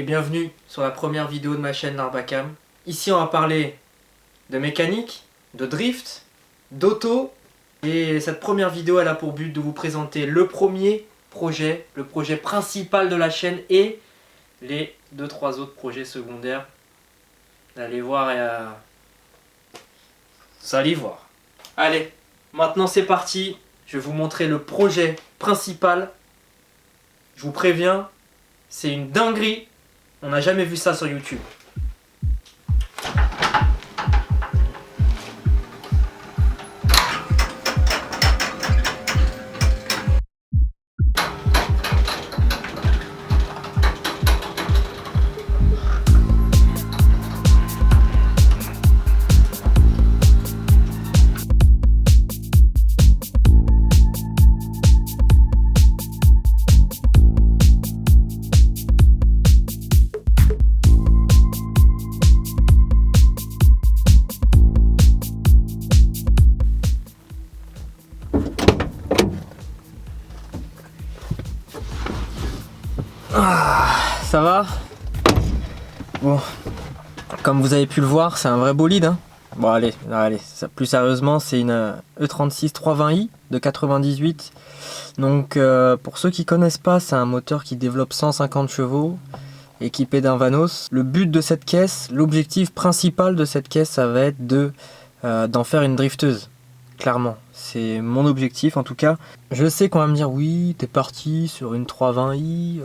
bienvenue sur la première vidéo de ma chaîne Larbacam. Ici on va parler de mécanique, de drift, d'auto. Et cette première vidéo elle a pour but de vous présenter le premier projet, le projet principal de la chaîne et les 2-3 autres projets secondaires. Allez voir et vous allez voir. Allez, maintenant c'est parti. Je vais vous montrer le projet principal. Je vous préviens, c'est une dinguerie. On n'a jamais vu ça sur YouTube. Ça va? Bon, comme vous avez pu le voir, c'est un vrai bolide. Hein. Bon, allez, plus sérieusement, c'est une E36 320i de 98. Donc, pour ceux qui connaissent pas, c'est un moteur qui développe 150 chevaux, équipé d'un Vanos. Le but de cette caisse, l'objectif principal de cette caisse, ça va être d'en faire une drifteuse. Clairement, c'est mon objectif en tout cas. Je sais qu'on va me dire oui, t'es parti sur une 320i,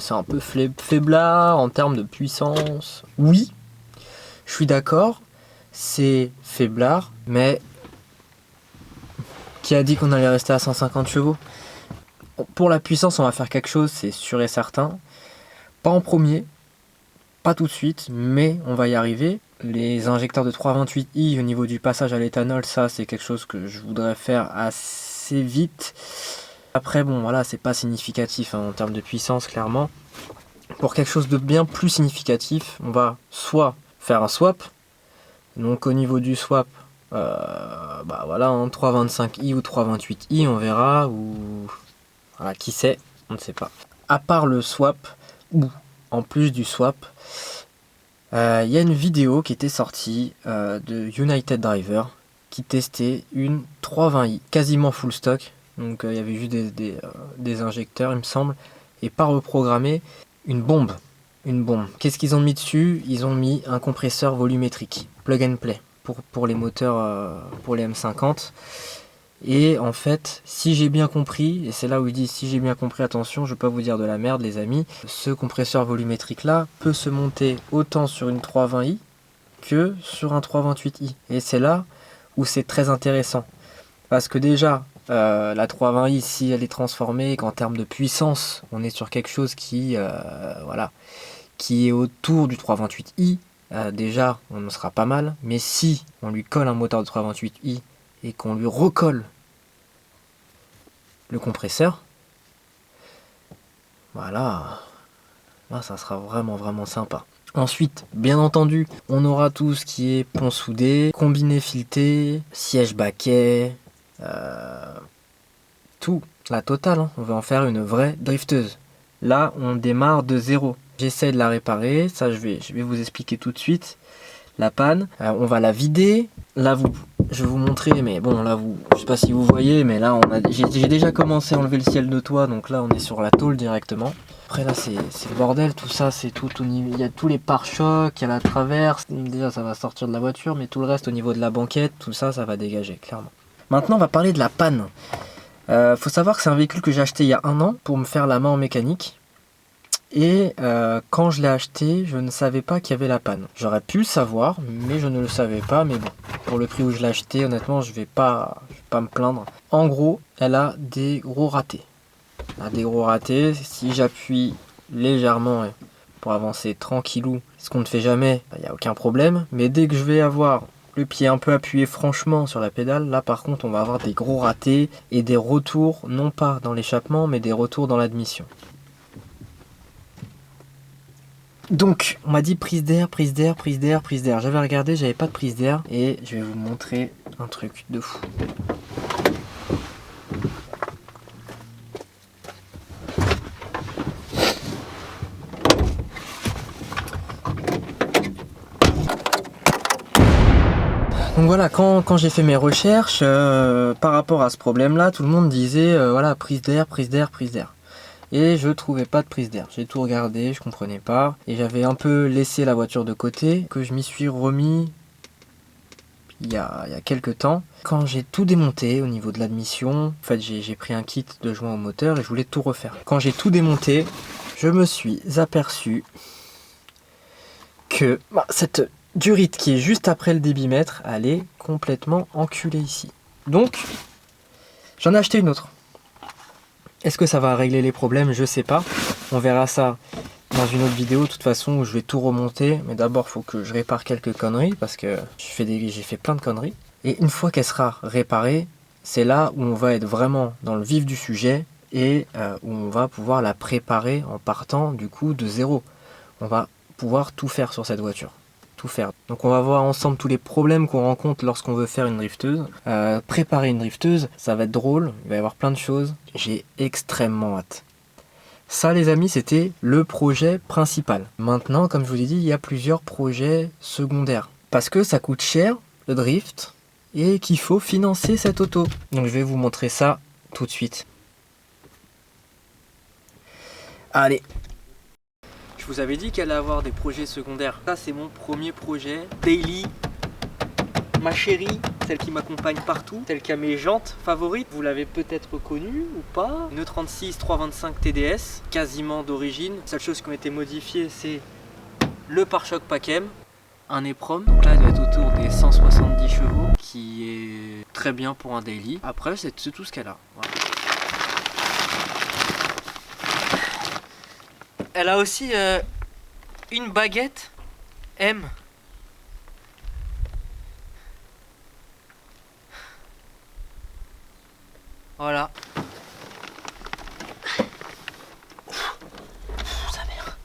c'est un peu faiblard en termes de puissance. Oui, je suis d'accord, c'est faiblard, mais qui a dit qu'on allait rester à 150 chevaux? Pour la puissance, on va faire quelque chose, c'est sûr et certain. Pas en premier, pas tout de suite, mais on va y arriver. Les injecteurs de 328i au niveau du passage à l'éthanol, ça c'est quelque chose que je voudrais faire assez vite. Après bon voilà, c'est pas significatif hein, en termes de puissance clairement. Pour quelque chose de bien plus significatif, on va soit faire un swap. Donc au niveau du swap, bah voilà, hein, 325i ou 328i, on verra, ou voilà, qui sait, on ne sait pas. À part le swap, ou en plus du swap, il y a une vidéo qui était sortie de United Driver qui testait une 320i, quasiment full stock. Donc il y avait juste des injecteurs, il me semble, et pas reprogrammé. Une bombe. Qu'est-ce qu'ils ont mis dessus? Ils ont mis un compresseur volumétrique, plug and play, pour les moteurs, pour les M50. Et en fait, si j'ai bien compris, et c'est là où il dit si j'ai bien compris, attention, je ne vais pas vous dire de la merde les amis, ce compresseur volumétrique là peut se monter autant sur une 320i que sur un 328i. Et c'est là où c'est très intéressant. Parce que déjà, la 320i, si elle est transformée, qu'en termes de puissance, on est sur quelque chose qui, voilà, qui est autour du 328i, déjà on sera pas mal. Mais si on lui colle un moteur de 328i et qu'on lui recolle le compresseur, voilà, là ça sera vraiment sympa. Ensuite, bien entendu, on aura tout ce qui est pont soudé, combiné fileté, siège baquet, tout, la totale, hein. On va en faire une vraie drifteuse. Là, on démarre de zéro. J'essaie de la réparer, ça je vais vous expliquer tout de suite. La panne, on va la vider. Là, je vais vous montrer, mais bon, là, je sais pas si vous voyez, mais là, j'ai déjà commencé à enlever le ciel de toit, donc là, on est sur la tôle directement. Après, là, c'est le bordel, tout ça, c'est tout au niveau. Il y a tous les pare-chocs, il y a la traverse. Déjà, ça va sortir de la voiture, mais tout le reste au niveau de la banquette, tout ça, ça va dégager, clairement. Maintenant, on va parler de la panne. Faut savoir que c'est un véhicule que j'ai acheté il y a 1 an pour me faire la main en mécanique. Et quand je l'ai acheté, je ne savais pas qu'il y avait la panne. J'aurais pu le savoir, mais je ne le savais pas. Mais bon, pour le prix où je l'ai acheté, honnêtement, je vais pas me plaindre. En gros, elle a des gros ratés. Si j'appuie légèrement pour avancer tranquillou, ce qu'on ne fait jamais, il n'y a aucun problème. Mais dès que je vais avoir le pied un peu appuyé franchement sur la pédale, là par contre, on va avoir des gros ratés et des retours, non pas dans l'échappement, mais des retours dans l'admission. Donc, on m'a dit prise d'air. J'avais regardé, j'avais pas de prise d'air. Et je vais vous montrer un truc de fou. Donc voilà, quand j'ai fait mes recherches par rapport à ce problème-là, tout le monde disait voilà, prise d'air, prise d'air, prise d'air. Et je trouvais pas de prise d'air. J'ai tout regardé, je comprenais pas. Et j'avais un peu laissé la voiture de côté, que je m'y suis remis il y a quelques temps. Quand j'ai tout démonté au niveau de l'admission, en fait j'ai pris un kit de joint au moteur et je voulais tout refaire. Quand j'ai tout démonté, je me suis aperçu que cette durite qui est juste après le débitmètre, elle est complètement enculée ici. Donc, j'en ai acheté une autre. Est-ce que ça va régler les problèmes? Je sais pas. On verra ça dans une autre vidéo, de toute façon, où je vais tout remonter. Mais d'abord, il faut que je répare quelques conneries, parce que j'ai fait plein de conneries. Et une fois qu'elle sera réparée, c'est là où on va être vraiment dans le vif du sujet, et où on va pouvoir la préparer en partant du coup de zéro. On va pouvoir tout faire sur cette voiture. Tout faire. Donc on va voir ensemble tous les problèmes qu'on rencontre lorsqu'on veut faire une drifteuse. Préparer une drifteuse, ça va être drôle, il va y avoir plein de choses. J'ai extrêmement hâte. Ça les amis, c'était le projet principal. Maintenant, comme je vous ai dit, il y a plusieurs projets secondaires. Parce que ça coûte cher, le drift, et qu'il faut financer cette auto. Donc je vais vous montrer ça tout de suite. Allez. Je vous avais dit qu'elle allait avoir des projets secondaires. Ça, c'est mon premier projet. Daily, ma chérie, celle qui m'accompagne partout, celle qui a mes jantes favorites. Vous l'avez peut-être reconnue ou pas. Une E36 325 TDS, quasiment d'origine. La seule chose qui a été modifiée, c'est le pare-choc PACM, un EPROM. Donc là, elle doit être autour des 170 chevaux, qui est très bien pour un daily. Après, c'est tout ce qu'elle a. Voilà. Elle a aussi une baguette M. Voilà. Sa mère.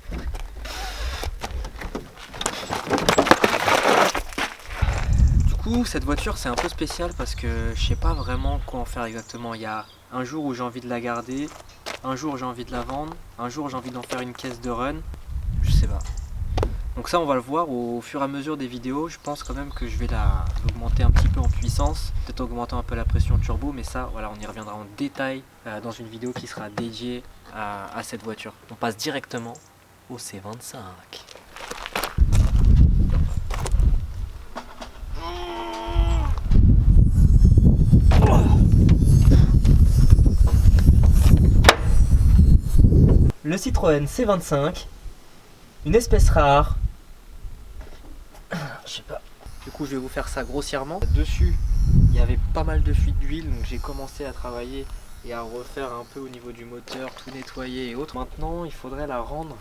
Du coup, cette voiture, c'est un peu spécial parce que je sais pas vraiment quoi en faire exactement. Il y a un jour où j'ai envie de la garder. Un jour j'ai envie de la vendre, un jour j'ai envie d'en faire une caisse de run, je sais pas. Donc ça on va le voir au fur et à mesure des vidéos. Je pense quand même que je vais l'augmenter un petit peu en puissance, peut-être augmenter un peu la pression turbo, mais ça voilà, on y reviendra en détail dans une vidéo qui sera dédiée à cette voiture. On passe directement au C25. Le Citroën C25, une espèce rare. Je sais pas. Du coup, je vais vous faire ça grossièrement. Dessus, il y avait pas mal de fuites d'huile, donc j'ai commencé à travailler et à refaire un peu au niveau du moteur, tout nettoyer et autres. Maintenant, il faudrait la rendre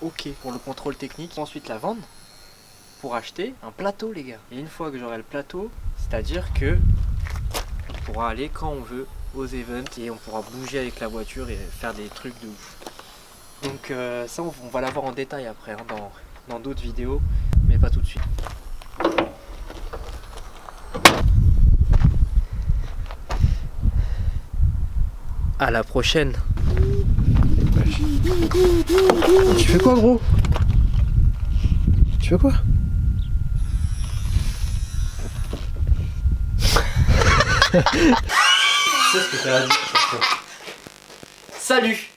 OK pour le contrôle technique. Ensuite, la vendre pour acheter un plateau, les gars. Et une fois que j'aurai le plateau, c'est-à-dire que on pourra aller quand on veut aux events et on pourra bouger avec la voiture et faire des trucs de ouf. Donc ça on va la voir en détail après hein, dans d'autres vidéos, mais pas tout de suite. À la prochaine. Tu fais quoi gros? Tu fais quoi? C'est ce que t'as dit. Salut!